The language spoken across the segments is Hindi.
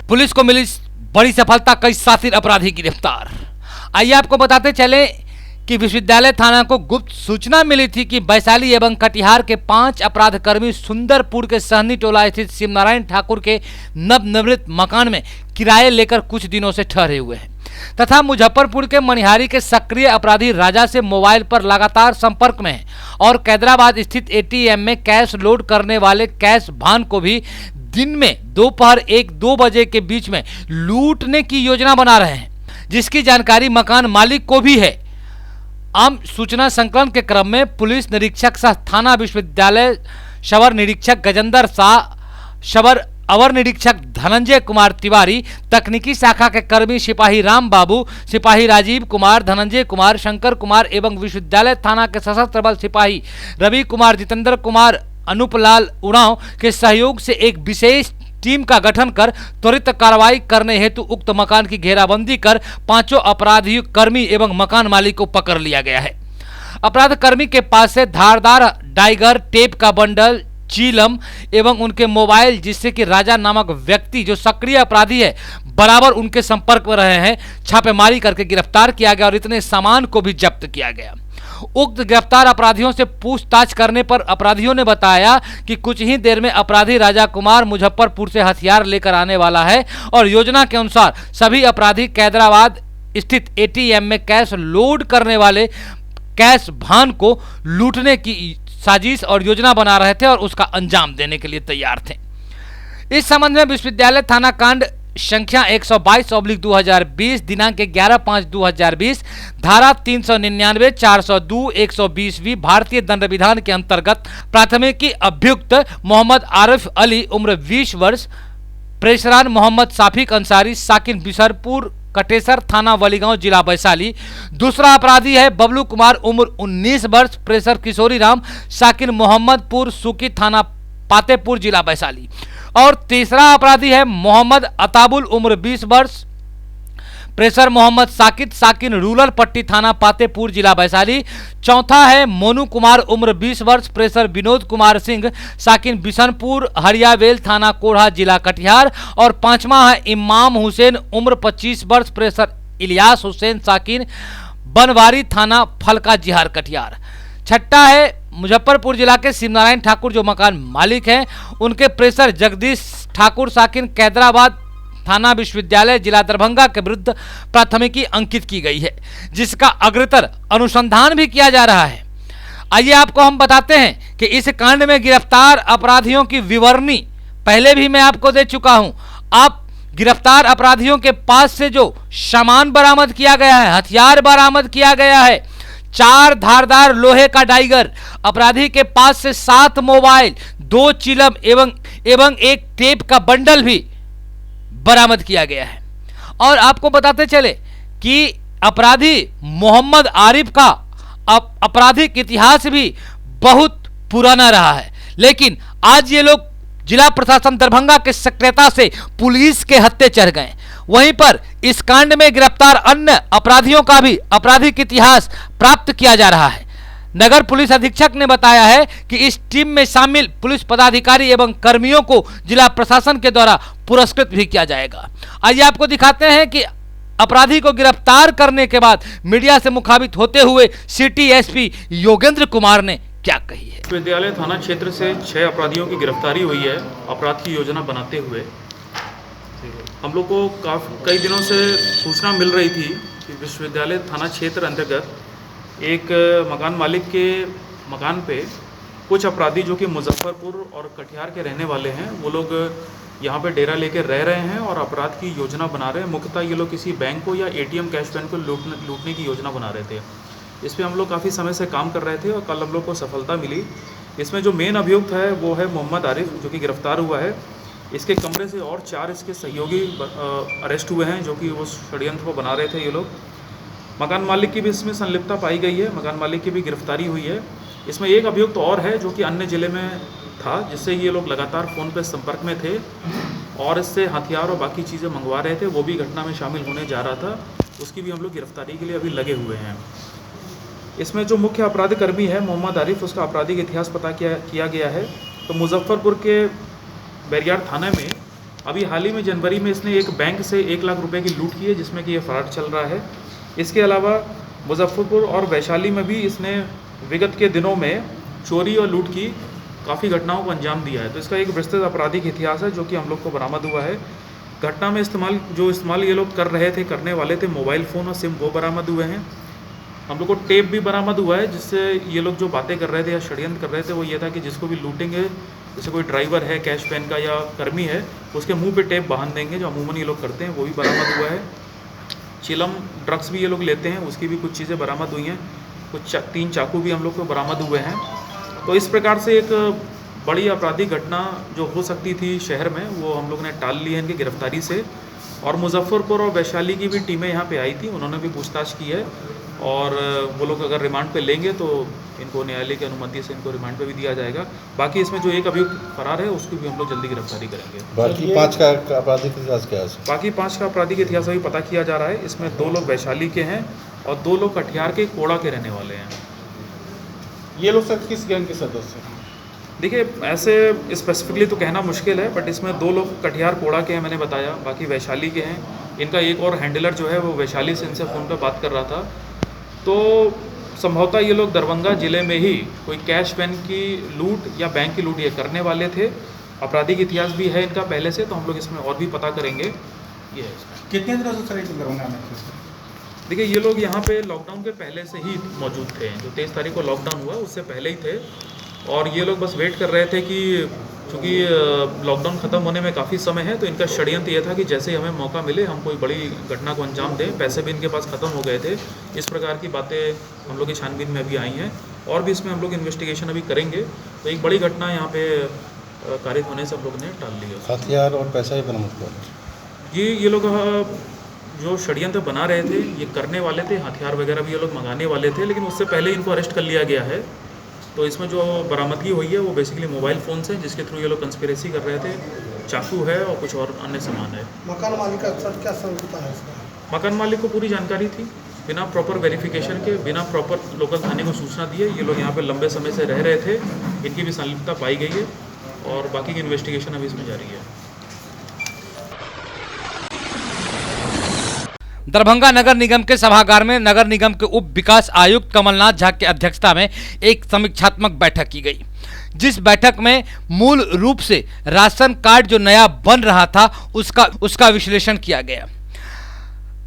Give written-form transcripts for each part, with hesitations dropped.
पुलिस को मिली बड़ी सफलता, कई शातिर अपराधी गिरफ्तार। आइए आपको बताते चले कि विश्वविद्यालय थाना को गुप्त सूचना मिली थी कि वैशाली एवं कटिहार के 5 अपराधकर्मी सुंदरपुर के सहनी टोला स्थित शिवनारायण ठाकुर के नवनिर्मित मकान में किराए लेकर कुछ दिनों से ठहरे हुए हैं तथा मुजफ्फरपुर के मनिहारी के सक्रिय अपराधी राजा से मोबाइल पर लगातार संपर्क में है और कैदराबाद स्थित एटीएम में कैश लोड करने वाले कैश भान को भी दिन में दोपहर 1-2 बजे के बीच में लूटने की योजना बना रहे हैं, जिसकी जानकारी मकान मालिक को भी है। आम सूचना संकलन के क्रम में पुलिस निरीक्षक सह थाना विश्वविद्यालय शवर निरीक्षक गजेंद्र शाह, शवर अवर निरीक्षक धनंजय कुमार तिवारी, तकनीकी शाखा के कर्मी सिपाही राम बाबू, सिपाही राजीव कुमार, धनंजय कुमार, शंकर कुमार एवं विश्वविद्यालय थाना के सशस्त्र बल सिपाही रवि कुमार, जितेंद्र कुमार, अनूपलाल उरांव के सहयोग से एक विशेष टीम का गठन कर त्वरित कार्रवाई करने हेतु उक्त मकान की घेराबंदी कर 5 अपराधी कर्मी एवं मकान मालिक को पकड़ लिया गया है। अपराध कर्मी के पास से धारदार डाइगर, टेप का बंडल, चीलम एवं उनके मोबाइल, जिससे कि राजा नामक व्यक्ति जो सक्रिय अपराधी है बराबर उनके संपर्क में रहे हैं, छापेमारी करके गिरफ्तार किया गया और इतने सामान को भी जब्त किया गया। उक्त गिरफ्तार अपराधियों से पूछताछ करने पर अपराधियों ने बताया कि कुछ ही देर में अपराधी राजा कुमार मुजफ्फरपुर से हथियार लेकर आने वाला है और योजना के अनुसार सभी अपराधी कैदराबाद स्थित एटीएम में कैश लोड करने वाले कैश भान को लूटने की साजिश और योजना बना रहे थे और उसका अंजाम देने के लिए तैयार थे। इस संबंध में विश्वविद्यालय थाना कांड संख्या 122/2020 दिनांक 11/5/2020 धारा 399, 402, 120 भारतीय दंड विधान के अंतर्गत प्राथमिकी अभियुक्त मोहम्मद आरिफ अली उम्र 20 वर्ष, प्रेशरान मोहम्मद साफिक अंसारी, साकिन बिशरपुर कटेसर थाना वलीगांव जिला वैशाली। दूसरा अपराधी है बबलू कुमार उम्र 19 वर्ष, प्रेशर किशोरी राम, साकिन मोहम्मदपुर सुकी थाना पातेपुर जिला वैशाली। और तीसरा अपराधी है मोहम्मद अताबुल उम्र 20 वर्ष, प्रेशर मोहम्मद साकिद, साकिन रूरल पट्टी थाना पातेपुर जिला वैशाली। चौथा है मोनू कुमार उम्र 20 वर्ष, प्रेशर विनोद कुमार सिंह, साकिन बिशनपुर हरियावेल थाना कोढ़ा जिला कटिहार। और पांचवा है इमाम हुसैन उम्र 25 वर्ष, प्रेशर इलियास हुसैन, साकिन बनवारी थाना फलका जिहार कटिहार। छठा है मुजफ्फरपुर जिला के शिवनारायण ठाकुर जो मकान मालिक हैं, उनके प्रेशर जगदीश ठाकुर, साकिन कैदराबाद थाना विश्वविद्यालय जिला दरभंगा के विरुद्ध प्राथमिकी अंकित की गई है, जिसका अग्रतर अनुसंधान भी किया जा रहा है। आइए आपको हम बताते हैं कि इस कांड में गिरफ्तार अपराधियों की विवरणी पहले भी मैं आपको दे चुका हूं। आप गिरफ्तार अपराधियों के पास से जो सामान बरामद किया गया है, हथियार बरामद किया गया है, 4 धारदार लोहे का डाइगर, अपराधी के पास से 7 मोबाइल, 2 चिलम एवं एक टेप का बंडल भी बरामद किया गया है। और आपको बताते चले कि अपराधी मोहम्मद आरिफ का आपराधिक इतिहास भी बहुत पुराना रहा है, लेकिन आज ये लोग जिला प्रशासन दरभंगा के सक्रियता से पुलिस के हत्थे चढ़ गए। वहीं पर इस कांड में गिरफ्तार अन्य अपराधियों का भी आपराधिक इतिहास प्राप्त किया जा रहा है। नगर पुलिस अधीक्षक ने बताया है कि इस टीम में शामिल पुलिस पदाधिकारी एवं कर्मियों को जिला प्रशासन के द्वारा पुरस्कृत भी किया जाएगा। आइए आपको दिखाते हैं कि अपराधी को गिरफ्तार करने के बाद मीडिया से मुखातिब होते हुए सिटी एसपी योगेंद्र कुमार ने क्या कही है। विश्वविद्यालय थाना क्षेत्र से 6 अपराधियों की गिरफ्तारी हुई है अपराध की योजना बनाते हुए। हम लोग को कई दिनों से सूचना मिल रही थी कि विश्वविद्यालय थाना क्षेत्र अंतर्गत एक मकान मालिक के मकान पे कुछ अपराधी जो कि मुजफ्फरपुर और कटिहार के रहने वाले हैं, वो लोग यहाँ पे डेरा लेकर रह रहे हैं और अपराध की योजना बना रहे हैं। मुख्यतः ये लोग किसी बैंक को या एटीएम कैश वैन को लूटने की योजना बना रहे थे। इस पर हम लोग काफ़ी समय से काम कर रहे थे और कल हम लोग को सफलता मिली। इसमें जो मेन अभियुक्त है वो है मोहम्मद आरिफ, जो कि गिरफ्तार हुआ है। इसके कमरे से और 4 इसके सहयोगी अरेस्ट हुए हैं, जो कि वो षड्यंत्र को बना रहे थे ये लोग। मकान मालिक की भी इसमें संलिप्तता पाई गई है, मकान मालिक की भी गिरफ्तारी हुई है। इसमें एक अभियुक्त और है जो कि अन्य ज़िले में था, जिससे ये लोग लगातार फ़ोन पे संपर्क में थे और इससे हथियार और बाकी चीज़ें मंगवा रहे थे। वो भी घटना में शामिल होने जा रहा था, उसकी भी हम लोग गिरफ्तारी के लिए अभी लगे हुए हैं। इसमें जो मुख्य अपराधी कर्मी है मोहम्मद आरिफ, उसका आपराधिक इतिहास पता किया गया है। तो मुजफ्फरपुर के बैरियार थाने में अभी हाल ही में जनवरी में इसने एक बैंक से 1 लाख रुपए की लूट की है, जिसमें कि ये फ्रॉड चल रहा है। इसके अलावा मुजफ्फरपुर और वैशाली में भी इसने विगत के दिनों में चोरी और लूट की काफ़ी घटनाओं को अंजाम दिया है। तो इसका एक विस्तृत आपराधिक इतिहास है जो कि हम लोग को बरामद हुआ है। घटना में इस्तेमाल ये लोग करने वाले थे मोबाइल फ़ोन और सिम, वो बरामद हुए हैं। हम लोग को टेप भी बरामद हुआ है, जिससे ये लोग जो बातें कर रहे थे या षड्यंत्र कर रहे थे वो ये था कि जिसको भी लूटेंगे, जैसे कोई ड्राइवर है, कैश वैन का या कर्मी है, उसके मुंह पे टेप बांध देंगे, जो अमूमन ये लोग करते हैं, वो भी बरामद हुआ है। चिलम ड्रग्स भी ये लोग लेते हैं, उसकी भी कुछ चीज़ें बरामद हुई हैं। कुछ 3 चाकू भी हम लोग को बरामद हुए हैं। तो इस प्रकार से एक बड़ी आपराधिक घटना जो हो सकती थी शहर में, वो हम लोग ने टाल ली है इनकी गिरफ्तारी से। और मुजफ्फरपुर और वैशाली की भी टीमें यहाँ पे आई थी, उन्होंने भी पूछताछ की है और वो लोग अगर रिमांड पे लेंगे तो इनको न्यायालय की अनुमति से इनको रिमांड पे भी दिया जाएगा। बाकी इसमें जो एक अभियुक्त फरार है उसकी भी हम लोग जल्दी गिरफ्तारी करेंगे। बाकी 5 का आपराधिक इतिहास क्या है? बाकी 5 का आपराधिक इतिहास अभी पता किया जा रहा है। इसमें 2 लोग वैशाली के हैं और 2 लोग कटिहार के कोड़ा के रहने वाले हैं। ये लोग सब किस गैंग के सदस्य हैं? देखिए, ऐसे स्पेसिफिकली तो कहना मुश्किल है, बट इसमें 2 लोग कटिहार कोड़ा के हैं, मैंने बताया। बाकी वैशाली के हैं। इनका एक और हैंडलर जो है वो वैशाली से इनसे फ़ोन पर बात कर रहा था। तो संभवतः ये लोग दरभंगा ज़िले में ही कोई कैश वैन की लूट या बैंक की लूट ये करने वाले थे। आपराधिक इतिहास भी है इनका पहले से, तो हम लोग इसमें और भी पता करेंगे। ये है इसमें। कितने दिनों से सर दरभंगा में थे? देखिए, ये लोग यहाँ पे लॉकडाउन के पहले से ही मौजूद थे। जो 23 तारीख को लॉकडाउन हुआ उससे पहले ही थे और ये लोग बस वेट कर रहे थे कि चूँकि लॉकडाउन ख़त्म होने में काफ़ी समय है, तो इनका षड्यंत्र ये था कि जैसे ही हमें मौका मिले हम कोई बड़ी घटना को अंजाम दें। पैसे भी इनके पास ख़त्म हो गए थे। इस प्रकार की बातें हम लोग की छानबीन में अभी आई हैं और भी इसमें हम लोग इन्वेस्टिगेशन अभी करेंगे। तो एक बड़ी घटना यहाँ पे कारित होने से हम लोग ने टाल ली है। हथियार और पैसा ही बरामद हुआ। ये लोग जो षड्यंत्र बना रहे थे ये करने वाले थे, हथियार वगैरह भी ये लोग मंगाने वाले थे, लेकिन उससे पहले इनको अरेस्ट कर लिया गया है। तो इसमें जो बरामदगी हुई है वो बेसिकली मोबाइल फ़ोन से, जिसके थ्रू ये लोग कंस्पिरेसी कर रहे थे। चाकू है और कुछ और अन्य सामान है। मकान मालिक का साथ क्या संलिप्तता है इसका? मकान मालिक को पूरी जानकारी थी, बिना प्रॉपर वेरिफिकेशन के, बिना प्रॉपर लोकल थाने को सूचना दिए ये लोग यहाँ पे लंबे समय से रह रहे थे। इनकी भी संलिप्तता पाई गई है और बाकी की इन्वेस्टिगेशन अभी इसमें जारी है। दरभंगा नगर निगम के सभागार में नगर निगम के उप विकास आयुक्त कमलनाथ झा की अध्यक्षता में एक समीक्षात्मक बैठक की गई, जिस बैठक में मूल रूप से राशन कार्ड जो नया बन रहा था उसका विश्लेषण किया गया।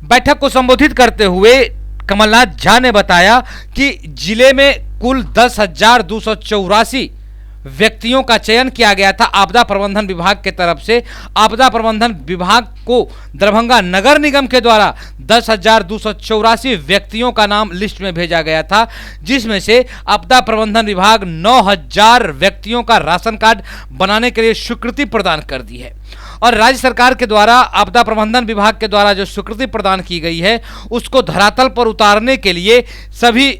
बैठक को संबोधित करते हुए कमलनाथ झा ने बताया कि जिले में कुल 10,284 व्यक्तियों का चयन किया गया था आपदा प्रबंधन विभाग के तरफ से। आपदा प्रबंधन विभाग को दरभंगा नगर निगम के द्वारा 10,284 व्यक्तियों का नाम लिस्ट में भेजा गया था, जिसमें से आपदा प्रबंधन विभाग 9,000 व्यक्तियों का राशन कार्ड बनाने के लिए स्वीकृति प्रदान कर दी है। और राज्य सरकार के द्वारा आपदा प्रबंधन विभाग के द्वारा जो स्वीकृति प्रदान की गई है उसको धरातल पर उतारने के लिए सभी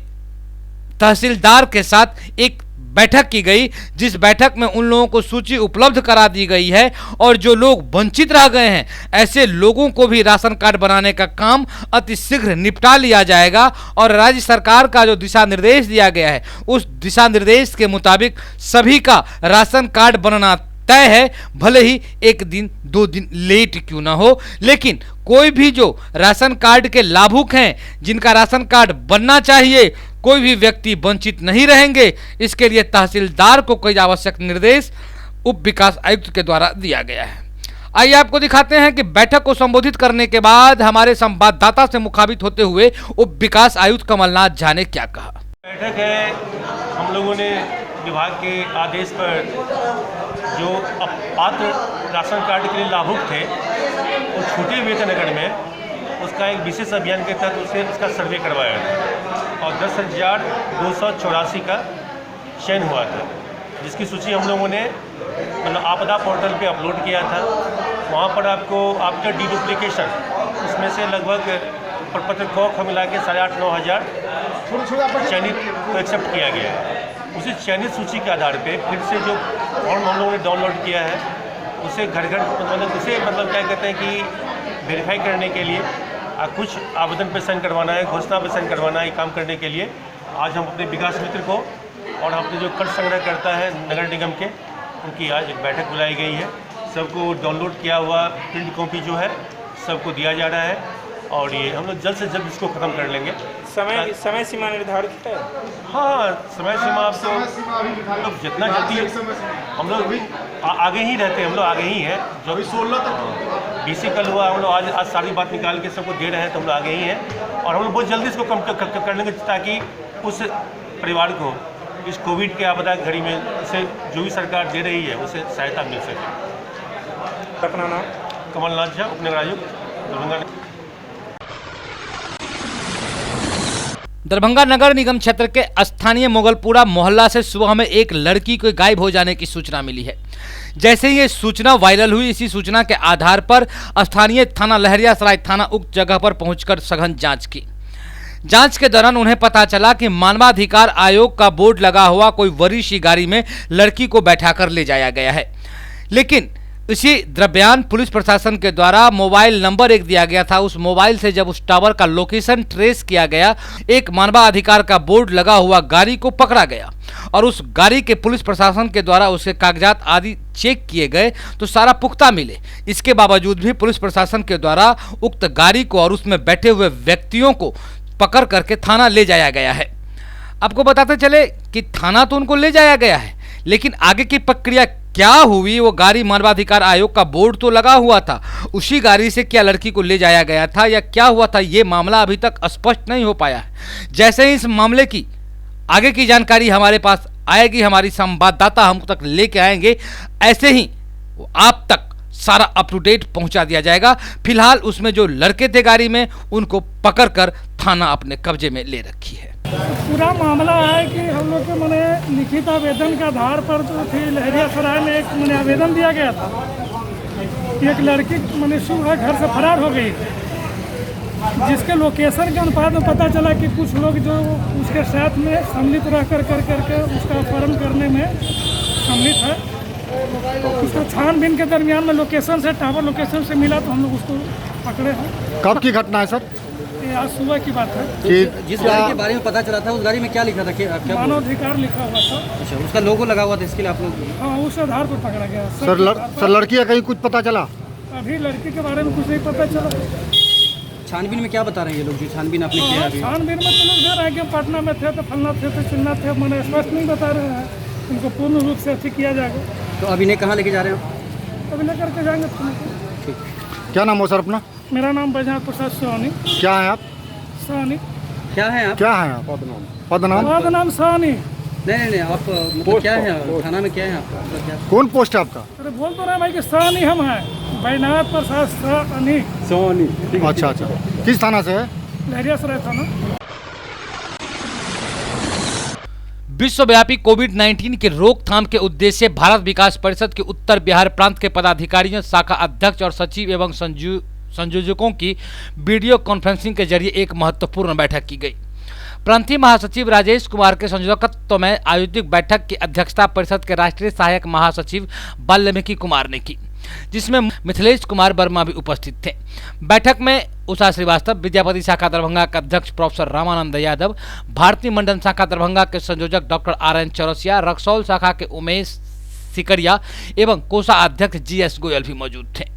तहसीलदार के साथ एक बैठक की गई, जिस बैठक में उन लोगों को सूची उपलब्ध करा दी गई है और जो लोग वंचित रह गए हैं ऐसे लोगों को भी राशन कार्ड बनाने का काम अति शीघ्र निपटा लिया जाएगा। और राज्य सरकार का जो दिशा निर्देश दिया गया है उस दिशा निर्देश के मुताबिक सभी का राशन कार्ड बनना तय है, भले ही 1 दिन 2 दिन लेट क्यों ना हो। लेकिन कोई भी जो राशन कार्ड के लाभुक हैं, जिनका राशन कार्ड बनना चाहिए, कोई भी व्यक्ति वंचित नहीं रहेंगे। इसके लिए तहसीलदार को कोई आवश्यक निर्देश उप विकास आयुक्त के द्वारा दिया गया है। आइए आपको दिखाते हैं कि बैठक को संबोधित करने के बाद हमारे संवाददाता से मुखातिब होते हुए उप विकास आयुक्त कमलनाथ झा ने क्या कहा। बैठक है, हम लोगों ने विभाग के आदेश पर जो पात्र राशन कार्ड के लिए लाभुक थे वो छूटे हुए थे नगर में, उसका एक विशेष अभियान के तहत उसका सर्वे करवाया था और 10,284 का चयन हुआ था, जिसकी सूची हम लोगों ने मतलब आपदा पोर्टल पे अपलोड किया था। वहाँ पर आपको आपका डीडुप्लीकेशन उसमें से लगभग प्रपत्र को मिला के 8,500-9 हज़ार चयनित को एक्सेप्ट किया गया है। उसी चयनित सूची के आधार पे फिर से जो फॉर्म हम लोगों ने डाउनलोड किया है उसे घर मतलब क्या कहते हैं कि वेरीफाई करने के लिए कुछ आवेदन पे साइन करवाना है, घोषणा पे साइन करवाना है। काम करने के लिए आज हम अपने विकास मित्र को और अपने जो कर संग्रह करता है नगर निगम के, उनकी आज एक बैठक बुलाई गई है। सबको डाउनलोड किया हुआ प्रिंट कॉपी जो है सबको दिया जा रहा है और ये हम लोग जल्द से जल्द इसको ख़त्म कर लेंगे। समय सीमा निर्धारित है। हाँ, समय सीमा अब तो हम लोग जितना जल्दी हम लोग आगे ही रहते हैं, हम लोग आगे ही हैं। जो भी 16 तक BC कल हुआ, हम लोग आज सारी बात निकाल के सबको दे रहे हैं, तो हम लोग आगे ही हैं और हम लोग बहुत जल्दी इसको कम कर लेंगे ताकि उस परिवार को इस कोविड के आपदा घड़ी में उसे जो भी सरकार दे रही है उसे सहायता मिल सके। अपना नाम कमलनाथ झा, उपनगर आयुक्त, दरभंगा। दरभंगा नगर निगम क्षेत्र के स्थानीय मुगलपुरा मोहल्ला से सुबह में एक लड़की को गायब हो जाने की सूचना मिली है। जैसे ही ये सूचना वायरल हुई, इसी सूचना के आधार पर स्थानीय थाना लहरियासराय थाना उक्त जगह पर पहुंचकर सघन जांच की। जांच के दौरान उन्हें पता चला कि मानवाधिकार आयोग का बोर्ड लगा हुआ कोई वरिष्ठ गाड़ी में लड़की को बैठाकर ले जाया गया है। लेकिन इसी दरमियान पुलिस प्रशासन के द्वारा मोबाइल नंबर एक दिया गया था। उस मोबाइल से जब उस टावर का लोकेशन ट्रेस किया गया, एक मानवाधिकार का बोर्ड लगा हुआ गाड़ी को पकड़ा गया और उस गाड़ी के पुलिस प्रशासन के द्वारा उसके कागजात आदि चेक किए गए तो सारा पुख्ता मिले। इसके बावजूद भी पुलिस प्रशासन के द्वारा उक्त गाड़ी को और उसमें बैठे हुए व्यक्तियों को पकड़ करके थाना ले जाया गया है। आपको बताते चले कि थाना तो उनको ले जाया गया है, लेकिन आगे की प्रक्रिया क्या हुई, वो गाड़ी मानवाधिकार आयोग का बोर्ड तो लगा हुआ था, उसी गाड़ी से क्या लड़की को ले जाया गया था या क्या हुआ था, ये मामला अभी तक स्पष्ट नहीं हो पाया है। जैसे ही इस मामले की आगे की जानकारी हमारे पास आएगी, हमारी संवाददाता हम तक लेके आएंगे, ऐसे ही आप तक सारा अप टू डेट पहुंचा दिया जाएगा। फिलहाल उसमें जो लड़के थे गाड़ी में, उनको पकड़कर थाना अपने कब्जे में ले रखी है। पूरा मामला है कि हम लोग के मैंने लिखित आवेदन के आधार पर जो थी लहरियासराय में एक मैंने आवेदन दिया गया था कि एक लड़की मैंने सुबह घर से फरार हो गई थी, जिसके लोकेशन के अनुपात में पता चला कि कुछ लोग जो उसके साथ में सम्मिलित रह करके उसका अपहरण करने में सम्मिलित है। तो उसको छानबीन के दरमियान में लोकेशन से टावर लोकेशन से मिला तो हम लोग उसको पकड़े हैं। कब की घटना है सर? ये आज सुबह की बात है। कि जिस गाड़ी के बारे में पता चला था उस गाड़ी में क्या लिखा था? क्या मानवाधिकार लिखा हुआ था। अच्छा, उसका लोगो लगा हुआ था, इसके लिए आप लोग? हाँ, उस आधार पर पकड़ा गया। सर लड़की का कहीं कुछ पता चला? अभी लड़की के बारे में कुछ नहीं पता चला। छानबीन में क्या बता रहे हैं ये लोग जो छानबीन आपने किया? छानबीन में तो लोग दे रहे हैं कि पटना में थे तो फलना थे तो चिन्ना थे, मैंने स्पष्ट नहीं बता रहे हैं। उनको पूर्ण रूप से ठीक किया जाएगा। तो अभी ने कहाँ लेके जा रहे हो? अभी लेकर के जाएंगे। ठीक, क्या नाम हो सर अपना? मेरा नाम बैजनाथ प्रसाद सोनी। क्या है आप? सोनी। क्या है आप? क्या है आप? पद नाम सोनी। नहीं आप मतलब क्या है थाना में, क्या है आपका मतलब क्या? कौन पोस्ट है आपका? अरे बोल तो रहे भाई कि सोनी हम हैं, बैजनाथ प्रसाद सोनी। अच्छा, किस थाना से है? लहरियासराय थाना। विश्वव्यापी कोविड-19 के रोकथाम के उद्देश्य से भारत विकास परिषद के उत्तर बिहार प्रांत के पदाधिकारियों, शाखा अध्यक्ष और सचिव एवं संयोजकों की वीडियो कॉन्फ्रेंसिंग के जरिए एक महत्वपूर्ण बैठक की गई। प्रांतीय महासचिव राजेश कुमार के संयोजकत्व में आयोजित बैठक की अध्यक्षता परिषद के राष्ट्रीय सहायक महासचिव वाल्मीकि कुमार ने की, जिसमें मिथिलेश कुमार वर्मा भी उपस्थित थे। बैठक में उषा श्रीवास्तव, विद्यापति शाखा दरभंगा के अध्यक्ष प्रोफेसर रामानंद यादव, भारतीय मंडल शाखा दरभंगा के संयोजक डॉक्टर RN चौरसिया, रक्सौल शाखा के उमेश सिकरिया एवं कोषा अध्यक्ष GS गोयल भी मौजूद थे।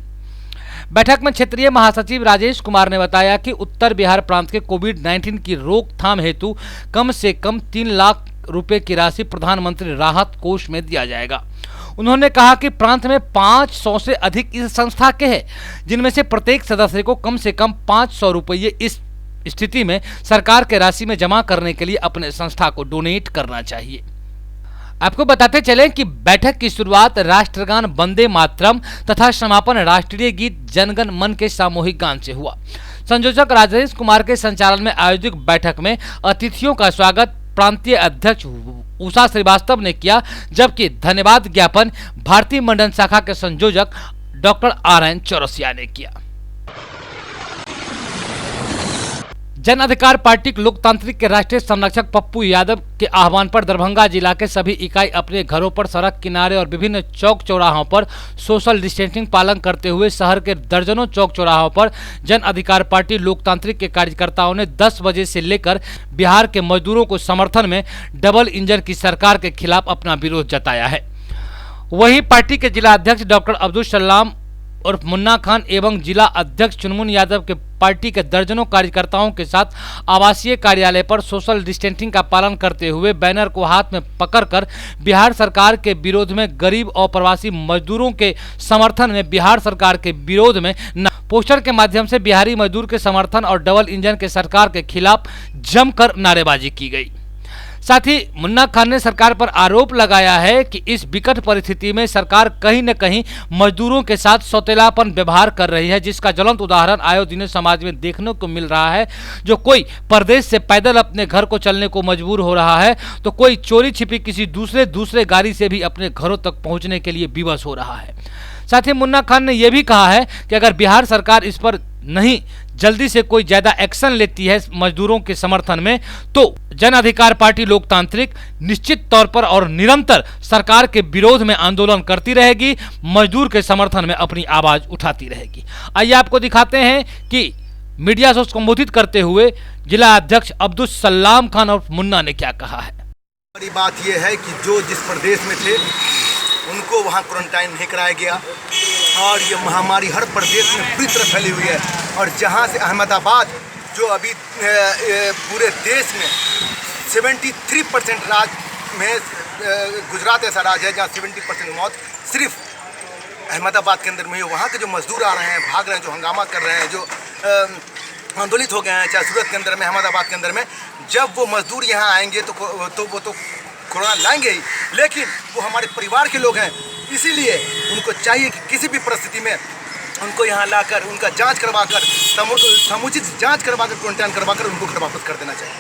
बैठक में क्षेत्रीय महासचिव राजेश कुमार ने बताया कि उत्तर बिहार प्रांत के कोविड-19 की रोकथाम हेतु कम से कम 3 लाख रुपए की राशि प्रधानमंत्री राहत कोष में दिया जाएगा। उन्होंने कहा कि प्रांत में 500 से अधिक इस संस्था के हैं, जिनमें से प्रत्येक सदस्य को कम से कम 500 रुपये इस स्थिति में सरकार के राशि में जमा करने के लिए अपने संस्था को डोनेट करना चाहिए। आपको बताते चलें कि बैठक की शुरुआत राष्ट्रगान वंदे मातरम तथा समापन राष्ट्रीय गीत जनगण मन के सामूहिक गान से हुआ। संयोजक राजेश कुमार के संचालन में आयोजित बैठक में अतिथियों का स्वागत प्रांतीय अध्यक्ष उषा श्रीवास्तव ने किया, जबकि धन्यवाद ज्ञापन भारतीय मंडल शाखा के संयोजक डॉक्टर RN चौरसिया ने किया। जन अधिकार पार्टी लोकतांत्रिक के राष्ट्रीय संरक्षक पप्पू यादव के आह्वान पर दरभंगा जिला के सभी इकाई अपने घरों पर, सड़क किनारे और विभिन्न चौक चौराहों पर सोशल डिस्टेंसिंग पालन करते हुए शहर के दर्जनों चौक चौराहों पर जन अधिकार पार्टी लोकतांत्रिक के कार्यकर्ताओं ने 10 बजे से लेकर बिहार के मजदूरों को समर्थन में डबल इंजन की सरकार के खिलाफ अपना विरोध जताया है। वहीं पार्टी के जिला अध्यक्ष डॉक्टर अब्दुल सलाम और मुन्ना खान एवं जिला अध्यक्ष चुनमुन यादव के पार्टी के दर्जनों कार्यकर्ताओं के साथ आवासीय कार्यालय पर सोशल डिस्टेंसिंग का पालन करते हुए बैनर को हाथ में पकड़कर बिहार सरकार के विरोध में, गरीब और प्रवासी मजदूरों के समर्थन में, बिहार सरकार के विरोध में पोस्टर के माध्यम से बिहारी मजदूर के समर्थन और डबल इंजन के सरकार के खिलाफ जमकर नारेबाजी की गई। साथ ही मुन्ना खान ने सरकार पर आरोप लगाया है कि इस विकट परिस्थिति में सरकार कहीं न कहीं मजदूरों के साथ सौतेलापन व्यवहार कर रही है, जिसका ज्वलंत उदाहरण आए दिन समाज में देखने को मिल रहा है। जो कोई परदेश से पैदल अपने घर को चलने को मजबूर हो रहा है, तो कोई चोरी छिपी किसी दूसरे गाड़ी से भी अपने घरों तक पहुंचने के लिए विवश हो रहा है। साथ ही मुन्ना खान ने यह भी कहा है कि अगर बिहार सरकार इस पर नहीं जल्दी से कोई ज्यादा एक्शन लेती है मजदूरों के समर्थन में, तो जन अधिकार पार्टी लोकतांत्रिक निश्चित तौर पर और निरंतर सरकार के विरोध में आंदोलन करती रहेगी, मजदूर के समर्थन में अपनी आवाज उठाती रहेगी। आइए आपको दिखाते हैं कि मीडिया से संबोधित करते हुए जिला अध्यक्ष अब्दुल सलाम खान और मुन्ना ने क्या कहा है। बड़ी बात यह है कि जो जिस प्रदेश में थे उनको वहाँ क्वारंटाइन नहीं कराया गया और ये महामारी हर प्रदेश में पूरी तरह फैली हुई है। और जहाँ से अहमदाबाद जो अभी पूरे देश में 73% राज्य में, गुजरात ऐसा राज्य है जहाँ 70% मौत सिर्फ अहमदाबाद के अंदर में है। वहाँ के जो मजदूर आ रहे हैं, भाग रहे हैं, जो हंगामा कर रहे हैं, जो आंदोलित हो गए हैं, चाहे सूरत के अंदर में, अहमदाबाद के अंदर में, जब वो मजदूर यहाँ आएंगे तो वो तो कोरोना लाएंगे ही, लेकिन वो हमारे परिवार के लोग हैं। इसीलिए उनको चाहिए कि किसी भी परिस्थिति में उनको यहाँ लाकर उनका जांच करवाकर, समुचित जांच करवाकर, क्वारंटाइन करवाकर उनको घर वापस कर देना चाहिए।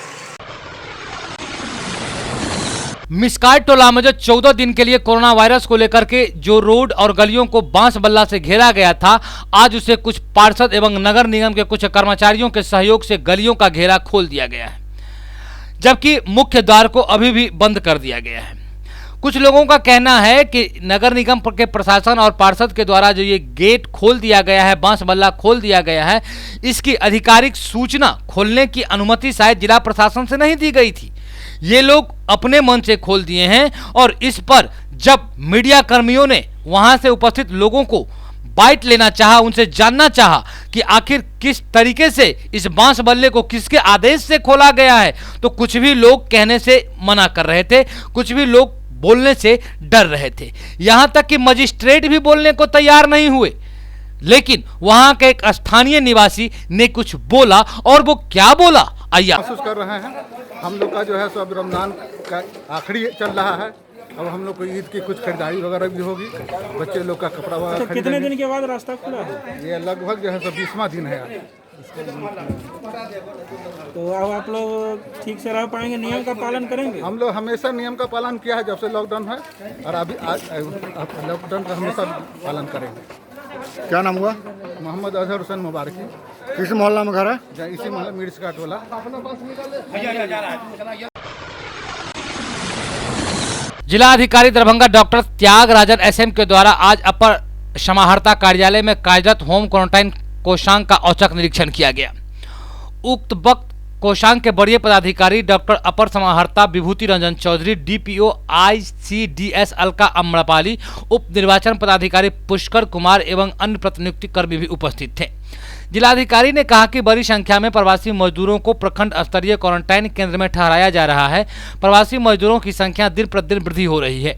मिसकाट टोला में जो 14 दिन के लिए कोरोना वायरस को लेकर के जो रोड और गलियों को बांस बल्ला से घेरा गया था, आज उसे कुछ पार्षद एवं नगर निगम के कुछ कर्मचारियों के सहयोग से गलियों का घेरा खोल दिया गया है, जबकि मुख्य द्वार को अभी भी बंद कर दिया गया है। कुछ लोगों का कहना है कि नगर निगम के प्रशासन और पार्षद के द्वारा जो ये गेट खोल दिया गया है, बांस बल्ला खोल दिया गया है, इसकी आधिकारिक सूचना खोलने की अनुमति शायद जिला प्रशासन से नहीं दी गई थी। ये लोग अपने मन से खोल दिए हैं और इस पर जब मीडिया कर्मियों ने वहां से उपस्थित लोगों को बाइट लेना चाहा, उनसे जानना चाहा कि आखिर किस तरीके से इस बांस बल्ले को किसके आदेश से खोला गया है, तो कुछ भी लोग कहने से मना कर रहे थे, कुछ भी लोग बोलने से डर रहे थे। यहां तक कि मजिस्ट्रेट भी बोलने को तैयार नहीं हुए, लेकिन वहां के एक स्थानीय निवासी ने कुछ बोला, और वो क्या बोला आइए महसूस कर रहे हैं। हम लोग का जो है सब रमजान का आखिरी चल रहा है, अब हम लोग को ईद की कुछ खरीदारी वगैरह भी होगी, बच्चे लोग का कपड़ा वगैरह। कितने दिन के बाद रास्ता खुला है? ये लगभग जो है 20वां दिन है। तो अब आप लोग ठीक से रह पाएंगे, नियम का पालन करेंगे? हम लोग हमेशा नियम का पालन किया है जब से लॉकडाउन है, और अभी लॉकडाउन का हमेशा पालन करेंगे। क्या नाम हुआ? मोहम्मद अजहर हुसैन मुबारकी। किस मोहल्ला में घर है? इसी मोहल्ला मिर्च टोला। जिला अधिकारी दरभंगा डॉक्टर त्यागराजन एसएम के द्वारा आज अपर समाहर्ता कार्यालय में कार्यरत होम क्वारंटाइन कोषांग का औचक निरीक्षण किया गया। उक्त वक्त कोषांग के वरीय पदाधिकारी डॉक्टर अपर समाहर्ता विभूति रंजन चौधरी, डीपीओ ICDS अलका अम्रपाली, उप निर्वाचन पदाधिकारी पुष्कर कुमार एवं अन्य प्रतिनियुक्ति कर्मी भी उपस्थित थे। जिलाधिकारी ने कहा कि बड़ी संख्या में प्रवासी मजदूरों को प्रखंड स्तरीय क्वारंटाइन केंद्र में ठहराया जा रहा है। प्रवासी मजदूरों की संख्या दिन प्रतिदिन वृद्धि हो रही है।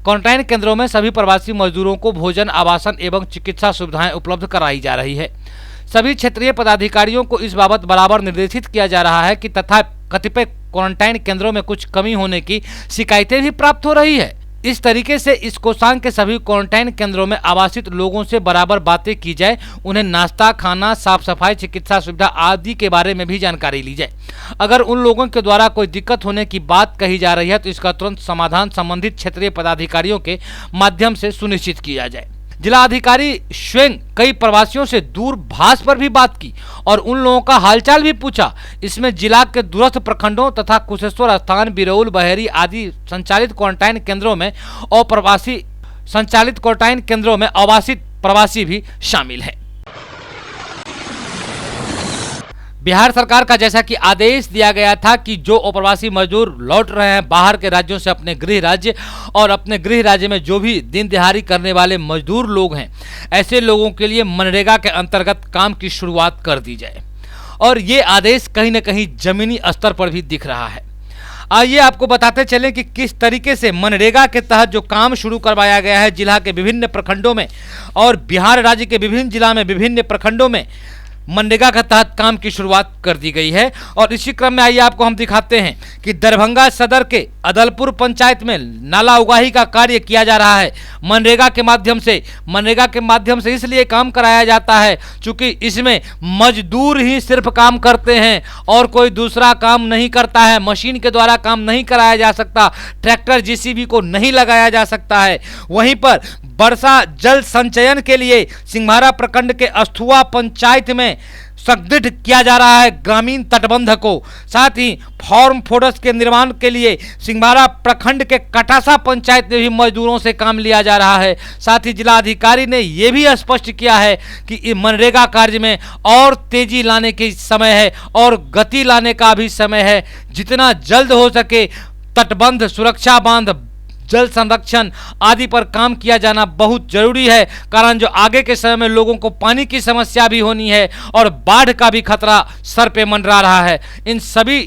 क्वारंटाइन केंद्रों में सभी प्रवासी मजदूरों को भोजन, आवासन एवं चिकित्सा सुविधाएं उपलब्ध कराई जा रही है। सभी क्षेत्रीय पदाधिकारियों को इस बाबत बराबर निर्देशित किया जा रहा है कि तथा कतिपय क्वारंटाइन केंद्रों में कुछ कमी होने की शिकायतें भी प्राप्त हो रही है। इस तरीके से इस कोषांग के सभी क्वारंटाइन केंद्रों में आवासित लोगों से बराबर बातें की जाए, उन्हें नाश्ता, खाना, साफ सफाई, चिकित्सा सुविधा आदि के बारे में भी जानकारी ली जाए। अगर उन लोगों के द्वारा कोई दिक्कत होने की बात कही जा रही है तो इसका तुरंत समाधान संबंधित क्षेत्रीय पदाधिकारियों के माध्यम से सुनिश्चित किया जाए। जिला अधिकारी स्वयं कई प्रवासियों से दूरभाष पर भी बात की और उन लोगों का हालचाल भी पूछा। इसमें जिला के दूरस्थ प्रखंडों तथा कुशेश्वर स्थान, बिरौल, बहेरी आदि संचालित क्वारंटाइन केंद्रों में अवासित प्रवासी भी शामिल हैं। बिहार सरकार का जैसा कि आदेश दिया गया था कि जो अप्रवासी मजदूर लौट रहे हैं बाहर के राज्यों से अपने गृह राज्य, और अपने गृह राज्य में जो भी दिन दिहाड़ी करने वाले मजदूर लोग हैं, ऐसे लोगों के लिए मनरेगा के अंतर्गत काम की शुरुआत कर दी जाए। और ये आदेश कहीं ना कहीं जमीनी स्तर पर भी दिख रहा है। आइए आपको बताते चलें कि किस तरीके से मनरेगा के तहत जो काम शुरू करवाया गया है जिला के विभिन्न प्रखंडों में, और बिहार राज्य के विभिन्न जिला में विभिन्न प्रखंडों में मनरेगा के तहत काम की शुरुआत कर दी गई है। और इसी क्रम में आइए आपको हम दिखाते हैं कि दरभंगा सदर के अदलपुर पंचायत में नाला उगाही का कार्य किया जा रहा है मनरेगा के माध्यम से। मनरेगा के माध्यम से इसलिए काम कराया जाता है क्योंकि इसमें मजदूर ही सिर्फ काम करते हैं और कोई दूसरा काम नहीं करता है। मशीन के द्वारा काम नहीं कराया जा सकता, ट्रैक्टर जेसीबी को नहीं लगाया जा सकता है। वहीं पर वर्षा जल संचयन के लिए सिंघारा प्रखंड के अस्थुआ पंचायत में सुदृढ़ किया जा रहा है ग्रामीण तटबंध को। साथ ही फार्म फोर्स के निर्माण के लिए सिंघारा प्रखंड के कटासा पंचायत में भी मजदूरों से काम लिया जा रहा है। साथ ही जिलाधिकारी ने यह भी स्पष्ट किया है कि मनरेगा कार्य में और तेजी लाने की समय है और गति लाने का भी समय है। जितना जल्द हो सके तटबंध, सुरक्षा बांध, जल संरक्षण आदि पर काम किया जाना बहुत जरूरी है, कारण जो आगे के समय में लोगों को पानी की समस्या भी होनी है और बाढ़ का भी खतरा सर पे मंडरा रहा है। इन सभी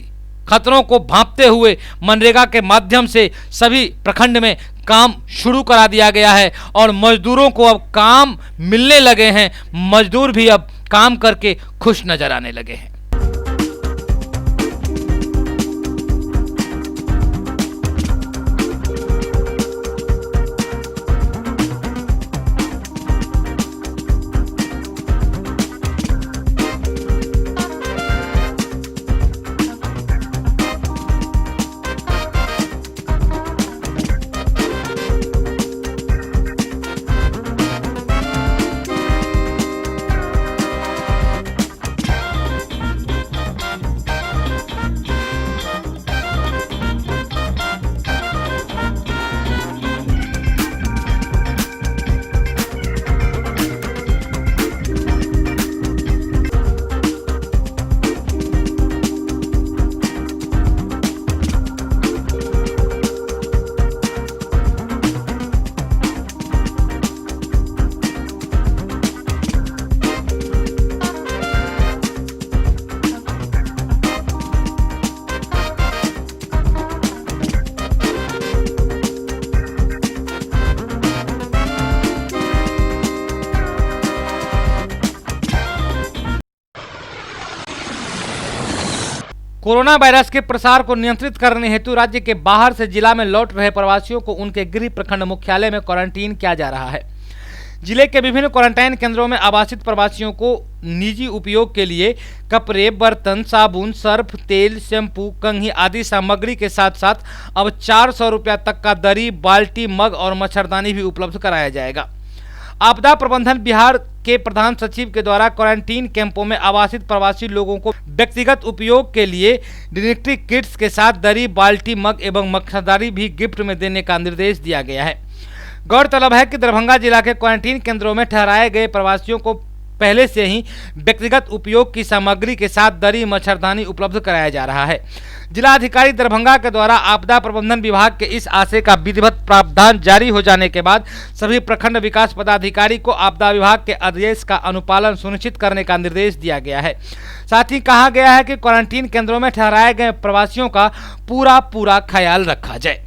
खतरों को भांपते हुए मनरेगा के माध्यम से सभी प्रखंड में काम शुरू करा दिया गया है और मजदूरों को अब काम मिलने लगे हैं। मजदूर भी अब काम करके खुश नजर आने लगे हैं। कोरोना वायरस के प्रसार को नियंत्रित करने हेतु राज्य के बाहर से जिला में लौट रहे प्रवासियों को उनके गृह प्रखंड मुख्यालय में क्वारंटीन किया जा रहा है। जिले के विभिन्न क्वारंटाइन केंद्रों में आवासित प्रवासियों को निजी उपयोग के लिए कपड़े, बर्तन, साबुन, सर्फ, तेल, शैम्पू, कंघी आदि सामग्री के साथ साथ अब 400 रुपया तक का दरी, बाल्टी, मग और मच्छरदानी भी उपलब्ध कराया जाएगा। आपदा प्रबंधन बिहार के प्रधान सचिव के द्वारा क्वारंटीन कैंपों में आवासित प्रवासी लोगों को व्यक्तिगत उपयोग के लिए डिनेटरी किट्स के साथ दरी, बाल्टी, मग एवं मच्छरदानी भी गिफ्ट में देने का निर्देश दिया गया है। गौरतलब है कि दरभंगा जिला के क्वारंटीन केंद्रों में ठहराए गए प्रवासियों को पहले से ही व्यक्तिगत उपयोग की सामग्री के साथ दरी, मच्छरदानी उपलब्ध कराया जा रहा है। जिलाधिकारी दरभंगा के द्वारा आपदा प्रबंधन विभाग के इस आशय का विधिवत प्रावधान जारी हो जाने के बाद सभी प्रखंड विकास पदाधिकारी को आपदा विभाग के आदेश का अनुपालन सुनिश्चित करने का निर्देश दिया गया है। साथ ही कहा गया है कि क्वारंटीन केंद्रों में ठहराए गए प्रवासियों का पूरा ख्याल रखा जाए।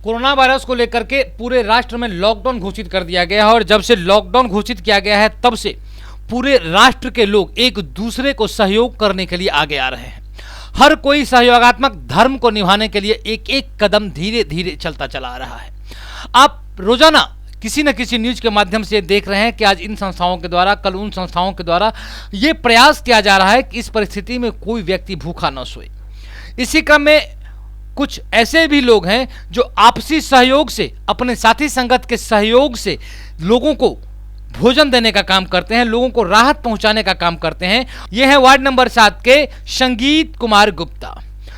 कोरोना वायरस को लेकर के पूरे राष्ट्र में लॉकडाउन घोषित कर दिया गया है और जब से लॉकडाउन घोषित किया गया है तब से पूरे राष्ट्र के लोग एक दूसरे को सहयोग करने के लिए आगे आ रहे हैं। हर कोई सहयोगात्मक धर्म को निभाने के लिए एक एक कदम धीरे धीरे चलता चला आ रहा है। आप रोजाना किसी न किसी न्यूज के माध्यम से देख रहे हैं कि आज इन संस्थाओं के द्वारा, कल उन संस्थाओं के द्वारा ये प्रयास किया जा रहा है कि इस परिस्थिति में कोई व्यक्ति भूखा न सोए। इसी क्रम में कुछ ऐसे भी लोग हैं जो आपसी सहयोग से, अपने साथी संगत के सहयोग से लोगों को भोजन देने का काम करते हैं, लोगों को राहत पहुंचाने का काम करते हैं। ये है वार्ड नंबर 7 के संगीत कुमार गुप्ता,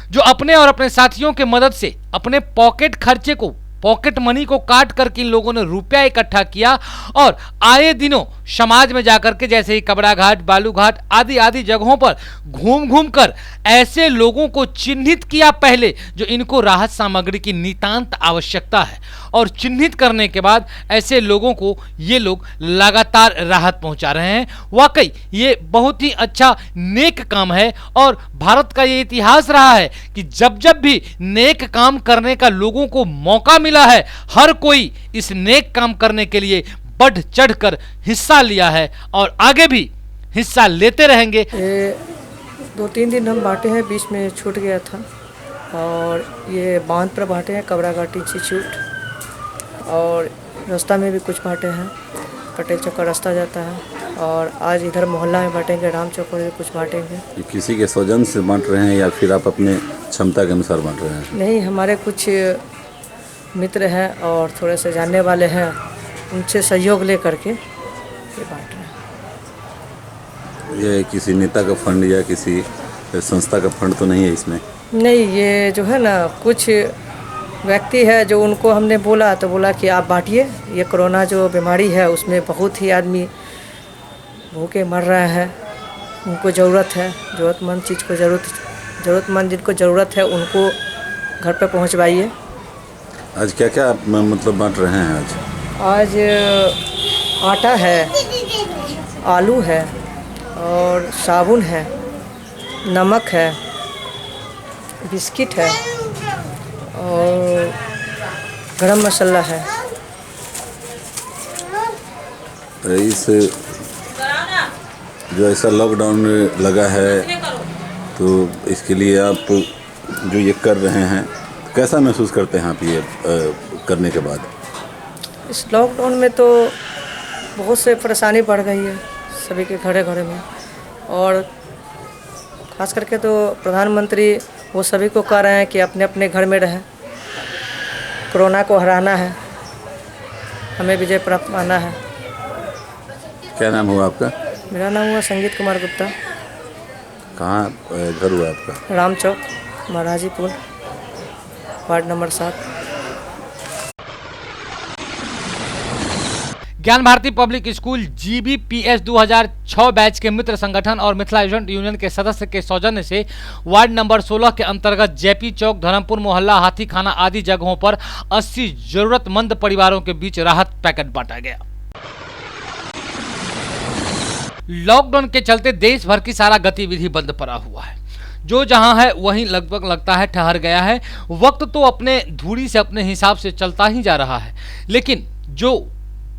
जो अपने और अपने साथियों के मदद से अपने पॉकेट खर्चे को पॉकेट मनी को काट करके इन लोगों ने रुपया इकट्ठा किया और आए दिनों समाज में जाकर के जैसे ही कबड़ा घाट, बालू घाट आदि आदि जगहों पर घूम घूम कर ऐसे लोगों को चिन्हित किया पहले जो इनको राहत सामग्री की नितांत आवश्यकता है, और चिन्हित करने के बाद ऐसे लोगों को ये लोग लगातार राहत पहुंचा रहे हैं। वाकई ये बहुत ही अच्छा नेक काम है और भारत का ये इतिहास रहा है कि जब जब भी नेक काम करने का लोगों को मौका मिला है, हर कोई इस नेक काम करने के लिए बढ़ चढ़कर हिस्सा लिया है और आगे भी हिस्सा लेते रहेंगे। 2-3 दिन हम बांटे हैं, बीच में छूट गया था, और ये बांध पर बांटे हैं, कबरा घाट इंस्टीट्यूट, और रास्ता में भी कुछ बांटे हैं, पटेल चौक का रास्ता जाता है, और आज इधर मोहल्ला में बांटेंगे, राम चौक में कुछ बांटेंगे। किसी के स्वजन से बांट रहे हैं या फिर आप अपने क्षमता के अनुसार बांट रहे हैं? नहीं, हमारे कुछ मित्र हैं और थोड़े से जानने वाले हैं, उनसे सहयोग ले करके ये बांट रहे हैं। ये किसी नेता का फंड या किसी संस्था का फंड तो नहीं है इसमें? नहीं, ये जो है ना, कुछ व्यक्ति है जो उनको हमने बोला तो बोला कि आप बांटिए, ये कोरोना जो बीमारी है उसमें बहुत ही आदमी भूखे मर रहे हैं, उनको ज़रूरत है, ज़रूरतमंद चीज़ को ज़रूरतमंद जिनको ज़रूरत है उनको घर पे पहुंचवाइए। आज क्या क्या आप मतलब बांट रहे हैं? आज आटा है, आलू है, और साबुन है, नमक है, बिस्किट है, और गरम मसाला है। इस जो ऐसा लॉकडाउन लगा है तो इसके लिए आप जो ये कर रहे हैं कैसा महसूस करते हैं आप ये करने के बाद? इस लॉकडाउन में तो बहुत से परेशानी बढ़ गई है सभी के घरे घरे में, और ख़ास करके तो प्रधानमंत्री वो सभी को कह रहे हैं कि अपने अपने घर में रहें, कोरोना को हराना है, हमें विजय प्राप्त पाना है। क्या नाम हुआ आपका? मेरा नाम हुआ संगीत कुमार गुप्ता। कहाँ घर हुआ आपका? Ram Chowk, Maharajipur, ward number 7। Gyan Bharati public school GBPS 2006 batch के मित्र संगठन और मिथिला स्टूडेंट यूनियन के सदस्य के सौजन्य से वार्ड नंबर 16 के अंतर्गत JP चौक, धर्मपुर मोहल्ला, हाथी खाना आदि जगहों पर 80 जरूरतमंद परिवारों के बीच राहत पैकेट बांटा गया। लॉकडाउन के चलते देश भर की सारा गतिविधि बंद पड़ा हुआ है, जो जहां है वहीं लगभग लगता है ठहर गया है। वक्त तो अपने धुरी से अपने हिसाब से चलता ही जा रहा है, लेकिन जो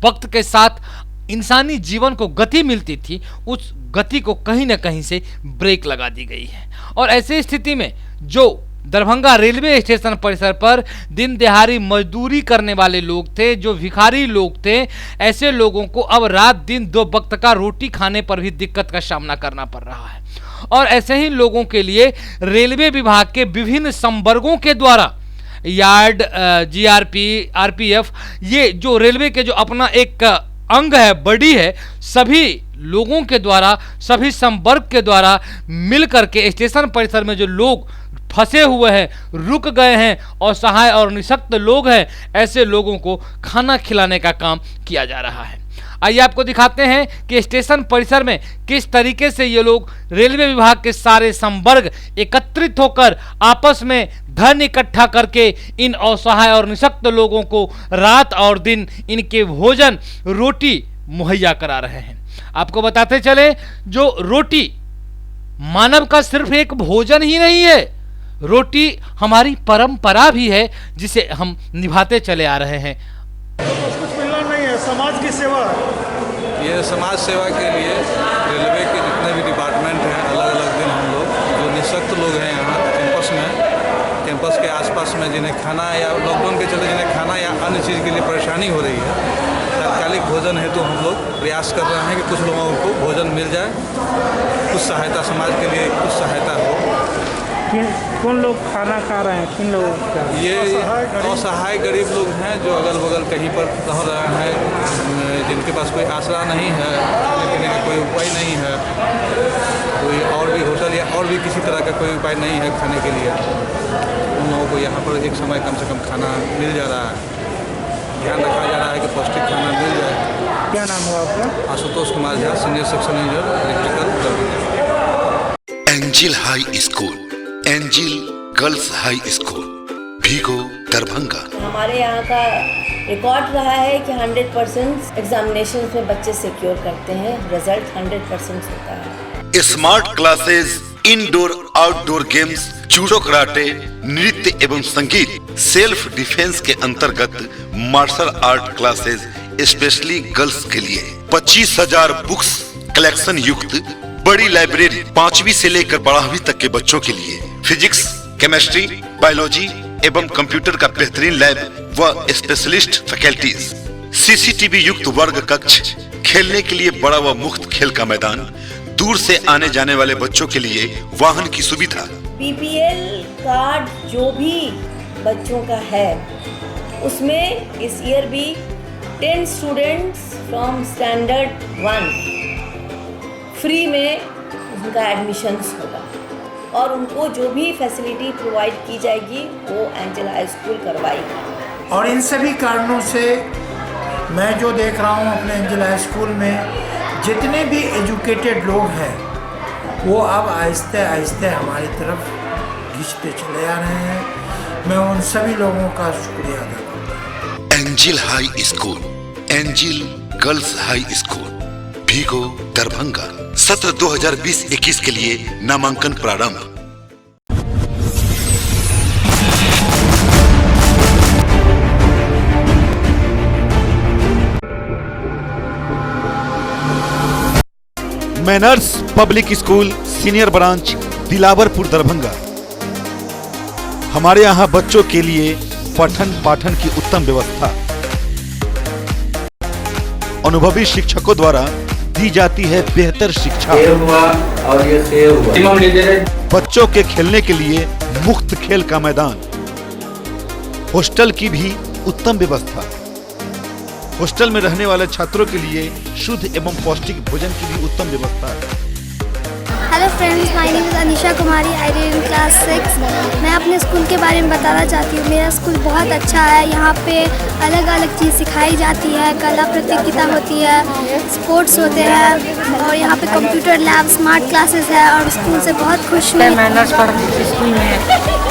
वक्त के साथ इंसानी जीवन को गति मिलती थी उस गति को कहीं ना कहीं से ब्रेक लगा दी गई है। और ऐसी स्थिति में जो दरभंगा रेलवे स्टेशन परिसर पर दिन दिहाड़ी मजदूरी करने वाले लोग थे, जो भिखारी लोग थे, ऐसे लोगों को अब रात दिन 2 वक्त का रोटी खाने पर भी दिक्कत का सामना करना पड़ रहा है। और ऐसे ही लोगों के लिए रेलवे विभाग के विभिन्न संवर्गों के द्वारा यार्ड, GRP, RPF, ये जो रेलवे के जो अपना एक अंग है, बॉडी है, सभी लोगों के द्वारा, सभी संवर्ग के द्वारा मिल करके स्टेशन परिसर में जो लोग फंसे हुए हैं, रुक गए हैं, असहाय और निशक्त लोग हैं, ऐसे लोगों को खाना खिलाने का काम किया जा रहा है। आइए आपको दिखाते हैं कि स्टेशन परिसर में किस तरीके से ये लोग रेलवे विभाग के सारे संवर्ग एकत्रित होकर आपस में धन इकट्ठा करके इन असहाय और निशक्त लोगों को रात और दिन इनके भोजन रोटी मुहैया करा रहे हैं। आपको बताते चले, जो रोटी मानव का सिर्फ एक भोजन ही नहीं है, रोटी हमारी परंपरा भी है जिसे हम निभाते चले आ रहे हैं। कुछ मिलना नहीं है, समाज की सेवा। ये समाज सेवा के लिए रेलवे के जितने भी डिपार्टमेंट हैं, अलग अलग दिन हम लोग जो निःशक्त लोग हैं यहाँ कैंपस के आसपास में, जिन्हें खाना या लॉकडाउन के चलते जिन्हें खाना या अन्य चीज़ के लिए परेशानी हो रही है, तात्कालिक भोजन हेतु हम लोग प्रयास कर रहे हैं कि कुछ लोगों को भोजन मिल जाए, कुछ सहायता समाज के लिए कुछ सहायता हो। कौन लोग खाना खा रहे हैं, किन लोगों का? ये असहाय गरीब लोग हैं जो अगल बगल कहीं पर रह रहे हैं, जिनके पास कोई आसरा नहीं है, खाने पीने का कोई उपाय नहीं है, कोई और भी होटल या और भी किसी तरह का कोई उपाय नहीं है खाने के लिए, उन लोगों को यहाँ पर एक समय कम से कम खाना मिल जा रहा है। ध्यान रखा जा रहा है कि पौष्टिक खाना मिल जाए। क्या नाम हुआ आपका? Ashutosh Kumar Jha, senior section engineer, electrical Darbhanga. Angel high school, angel girls high school, Bhigo Darbhanga. हमारे यहाँ का रिकॉर्ड रहा है कि 100% एग्जामिनेशन में बच्चे सिक्योर करते हैं, रिजल्ट 100% होता है। Smart classes, indoor outdoor games, judo karate, नृत्य एवं संगीत, सेल्फ डिफेंस के अंतर्गत martial art classes specially girls के लिए 25,000 बुक्स कलेक्शन युक्त बड़ी लाइब्रेरी, 5वीं से लेकर 12वीं तक के बच्चों के लिए फिजिक्स, केमिस्ट्री, बायोलॉजी एवं कंप्यूटर का बेहतरीन लैब व स्पेशलिस्ट फैकल्टीज, सीसीटीवी युक्त वर्ग कक्ष, खेलने के लिए बड़ा व मुफ्त खेल का मैदान, दूर से आने जाने वाले बच्चों के लिए वाहन की सुविधा। बीपीएल कार्ड जो भी बच्चों का है उसमें इस ईयर भी 10 स्टूडेंट्स फ्रॉम स्टैंडर्ड 1 फ्री में उनका एडमिशन्स होगा और उनको जो भी फैसिलिटी प्रोवाइड की जाएगी वो एंजल हाई स्कूल करवाएगी। और इन सभी कारणों से मैं जो देख रहा हूँ अपने एंजल हाई स्कूल में जितने भी एजुकेटेड लोग हैं वो अब आहिस्ते आहिस्ते हमारी तरफ खिंचते चले आ रहे हैं। मैं उन सभी लोगों का शुक्रिया अदा करता हूँ। Angel high school, angel girls high school, Bhigo Darbhanga. सत्र 2020-21 के लिए नामांकन प्रारंभ। Manners public school, senior branch, Dilawarpur Darbhanga. हमारे यहाँ बच्चों के लिए पठन पाठन की उत्तम व्यवस्था, अनुभवी शिक्षकों द्वारा दी जाती है बेहतर शिक्षा। और ये बच्चों के खेलने के लिए मुफ्त खेल का मैदान, हॉस्टल की भी उत्तम व्यवस्था, हॉस्टल में रहने वाले छात्रों के लिए शुद्ध एवं पौष्टिक भोजन की भी उत्तम व्यवस्था है। Hello friends, my name is Anisha Kumari, I read in class 6। मैं अपने स्कूल के बारे में बताना चाहती हूँ। मेरा स्कूल बहुत अच्छा है। यहाँ पे अलग अलग चीज़ सिखाई जाती है, कला प्रतियोगिता होती है, स्पोर्ट्स होते हैं और यहाँ पे कंप्यूटर लैब, स्मार्ट क्लासेस है और स्कूल से बहुत खुश हूँ। मैनर्स पब्लिक स्कूल में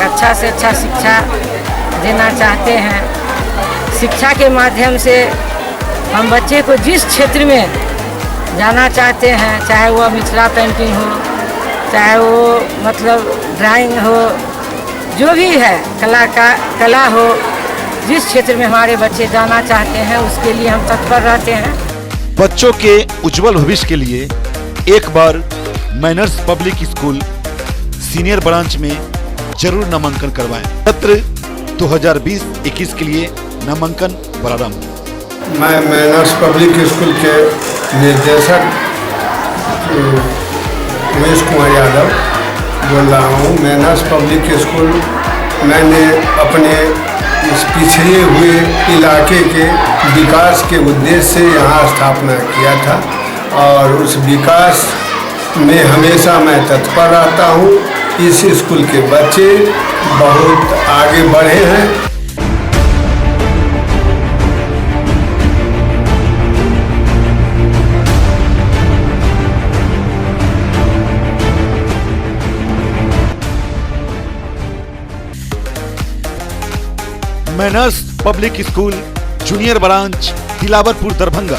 अच्छा से अच्छा शिक्षा देना चाहते हैं। शिक्षा के माध्यम से हम बच्चे को जिस क्षेत्र में जाना चाहते हैं, चाहे वो मिथिला पेंटिंग हो, चाहे वो मतलब ड्राइंग हो, जो भी है कला हो, जिस क्षेत्र में हमारे बच्चे जाना चाहते हैं उसके लिए हम तत्पर रहते हैं। बच्चों के उज्जवल भविष्य के लिए एक बार manners public school senior branch में जरूर नामांकन करवाएं। सत्र 2020-21 के लिए नामांकन प्रारंभ। मैं मैनर्स पब्लिक स्कूल के निर्देशक उमेश कुमार यादव बोल रहा हूँ। मैनर्स पब्लिक स्कूल मैंने अपने इस पिछड़े हुए इलाके के विकास के उद्देश्य से यहाँ स्थापना किया था और उस विकास में हमेशा मैं तत्पर रहता हूँ। इस स्कूल के बच्चे बहुत आगे बढ़े हैं। Manners public school, junior branch, Dilawarpur Darbhanga.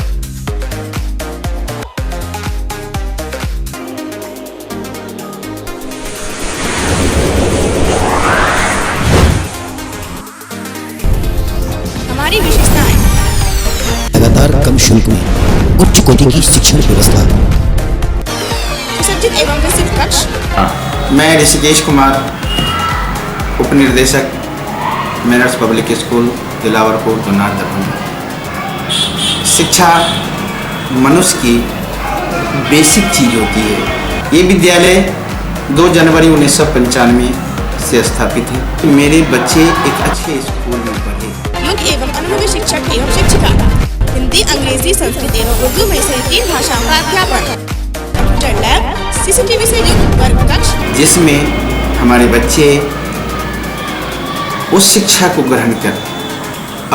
हमारी विशेषताएं लगातार कम शुल्क में उच्च कोटि की शिक्षण व्यवस्था। सुसज्जित एवं विस्तृत कक्ष। मैं ऋषिकेश कुमार, उप निर्देशक manners public school, Dilawarpur, Junnar, Darbhanga. शिक्षा मनुष्य की बेसिक चीज़ होती है। ये विद्यालय 2 जनवरी 1995 से स्थापित है। मेरे बच्चे एक अच्छे स्कूल में पढ़े। योग्य एवं अनुभवी शिक्षक एवं शिक्षिका, हिंदी, अंग्रेजी, संस्कृत एवं उर्दू में से 3 भाषाओं का अध्यापन। कंप्यूटर लैब, CCTV से युक्त वर्ग कक्ष, जिसमें हमारे बच्चे उस शिक्षा को ग्रहण कर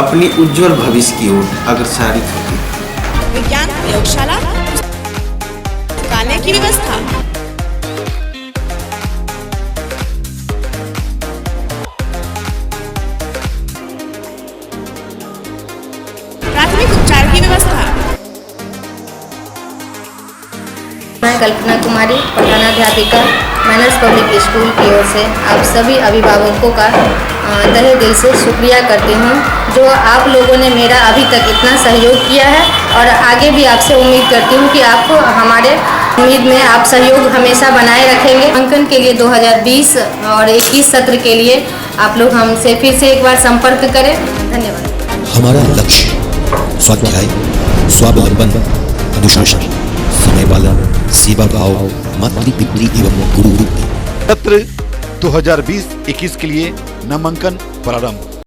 अपनी उज्जवल भविष्य की ओर अग्रसरित होते हैं। विज्ञान प्रयोगशाला, पुस्तकालय की व्यवस्था। प्राथमिक उपचार की व्यवस्था। मैं Kalpana Kumari, प्रधानाध्यापिका, manners public school की ओर से आप सभी अभिभावकों का तहे दिल से शुक्रिया करती हूँ, जो आप लोगों ने मेरा अभी तक इतना सहयोग किया है और आगे भी आपसे उम्मीद करती हूँ कि आप हमारे उम्मीद में आप सहयोग हमेशा बनाए रखेंगे। अंकन के लिए 2020 और 21 सत्र के लिए आप लोग हमसे फिर से एक बार संपर्क करें। धन्यवाद। हमारा लक्ष्य स्वाध्याय, स्वावलंबन, अनुशासन, समय पालन, सेवा भाव, मातृ पितृ एवं गुरु। सत्र 2020-21 के लिए नामांकन प्रारंभ।